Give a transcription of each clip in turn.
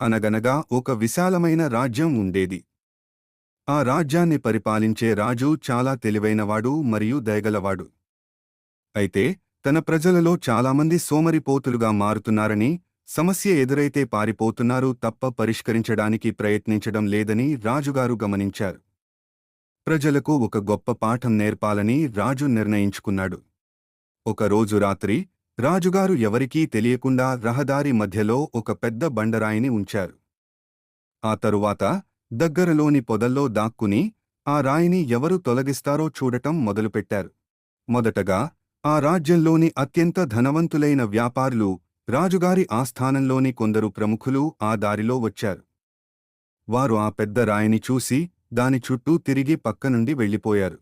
అనగనగా ఒక విశాలమైన రాజ్యం ఉండేది. ఆ రాజ్యాన్ని పరిపాలించే రాజు చాలా తెలివైనవాడు మరియు దయగలవాడు. అయితే తన ప్రజలలో చాలామంది సోమరిపోతులుగా మారుతున్నారని, సమస్య ఎదురైతే పారిపోతున్నారు తప్ప పరిష్కరించడానికి ప్రయత్నించడం లేదని రాజుగారు గమనించారు. ప్రజలకు ఒక గొప్ప పాఠం నేర్పాలని రాజు నిర్ణయించుకున్నాడు. ఒకరోజు రాత్రి రాజుగారు ఎవరికీ తెలియకుండా రహదారి మధ్యలో ఒక పెద్ద బండరాయిని ఉంచారు. ఆ తరువాత దగ్గరలోని పొదల్లో దాక్కుని ఆ రాయిని ఎవరు తొలగిస్తారో చూడటం మొదలుపెట్టారు. మొదటగా ఆ రాజ్యంలోని అత్యంత ధనవంతులైన వ్యాపారులు, రాజుగారి ఆస్థానంలోని కొందరు ప్రముఖులు ఆ దారిలో వచ్చారు. వారు ఆ పెద్ద రాయిని చూసి దాని చుట్టూ తిరిగి పక్కనుండి వెళ్ళిపోయారు.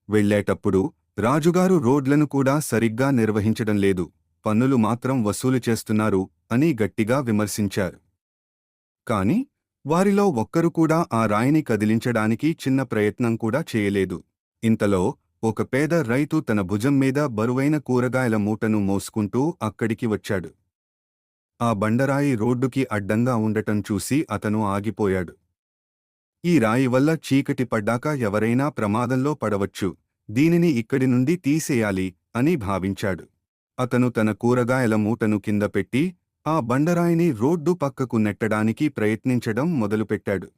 వెళ్ళేటప్పుడు రాజుగారు రోడ్లను కూడా సరిగ్గా నిర్వహించడం లేదు, పన్నులు మాత్రం వసూలు చేస్తున్నారు అని గట్టిగా విమర్శించారు. కాని వారిలో ఒక్కరు కూడా ఆ రాయిని కదిలించడానికి చిన్న ప్రయత్నం కూడా చేయలేదు. ఇంతలో ఒక పేద రైతు తన భుజం మీద బరువైన కూరగాయల మూటను మోసుకుంటూ అక్కడికి వచ్చాడు. ఆ బండరాయి రోడ్డుకి అడ్డంగా ఉండటం చూసి అతను ఆగిపోయాడు. ఈ రాయి వల్ల చీకటి పడ్డాక ఎవరైనా ప్రమాదంలో పడవచ్చు, దీనిని ఇక్కడి నుండి తీసేయాలి అని భావించాడు. అతను తన కూరగాయల మూటను కింద పెట్టి ఆ బండరాయిని రోడ్డు పక్కకు నెట్టడానికి ప్రయత్నించడం మొదలుపెట్టాడు.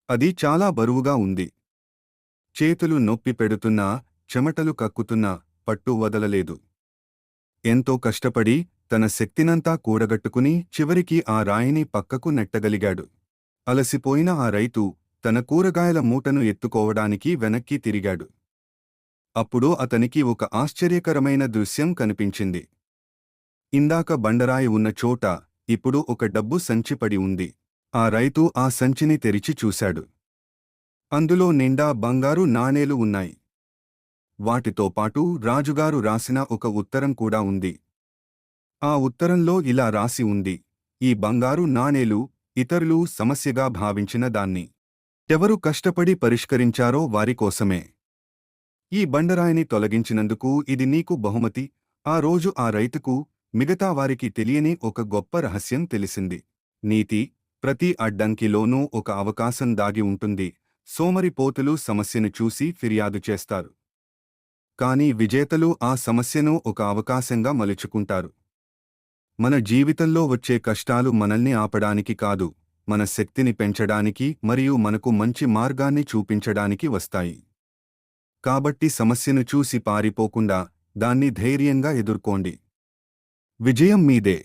అది చాలా బరువుగా ఉంది. చేతులు నొప్పి పెడుతున్నా, చెమటలు కక్కుతున్నా పట్టు వదలలేదు. ఎంతో కష్టపడి తన శక్తినంతా కూడగట్టుకుని చివరికి ఆ రాయిని పక్కకు నెట్టగలిగాడు. అలసిపోయిన ఆ రైతు తన కూరగాయల మూటను ఎత్తుకోవడానికి వెనక్కి తిరిగాడు. అప్పుడు అతనికి ఒక ఆశ్చర్యకరమైన దృశ్యం కనిపించింది. ఇందాక బండరాయి ఉన్న చోట ఇప్పుడు ఒక డబ్బు సంచి పడి ఉంది. ఆ రైతు ఆ సంచిని తెరిచి చూశాడు. అందులో నిండా బంగారు నాణేలు ఉన్నాయి. వాటితో పాటు రాజుగారు రాసిన ఒక ఉత్తరం కూడా ఉంది. ఆ ఉత్తరంలో ఇలా రాసి ఉంది: ఈ బంగారు నాణేలు ఇతరులు సమస్యగా భావించిన దాన్ని ఎవరు కష్టపడి పరిష్కరించారో వారికోసమే. ఈ బండరాయిని తొలగించినందుకు ఇది నీకు బహుమతి. ఆ రోజు ఆ రైతుకు మిగతా వారికి తెలియని ఒక గొప్ప రహస్యం తెలిసింది. నీతి: ప్రతి అడ్డంకిలోనూ ఒక అవకాశం దాగి ఉంటుంది. సోమరిపోతులు సమస్యను చూసి ఫిర్యాదు చేస్తారు, కానీ విజేతలు ఆ సమస్యను ఒక అవకాశంగా మలుచుకుంటారు. మన జీవితంలో వచ్చే కష్టాలు మనల్ని ఆపడానికి కాదు, మన శక్తిని పెంచడానికి మరియు మనకు మంచి మార్గాన్ని చూపించడానికి వస్తాయి. కాబట్టి సమస్యను చూసి పారిపోకుండా దాన్ని ధైర్యంగా ఎదుర్కోండి. విజయం మీదే.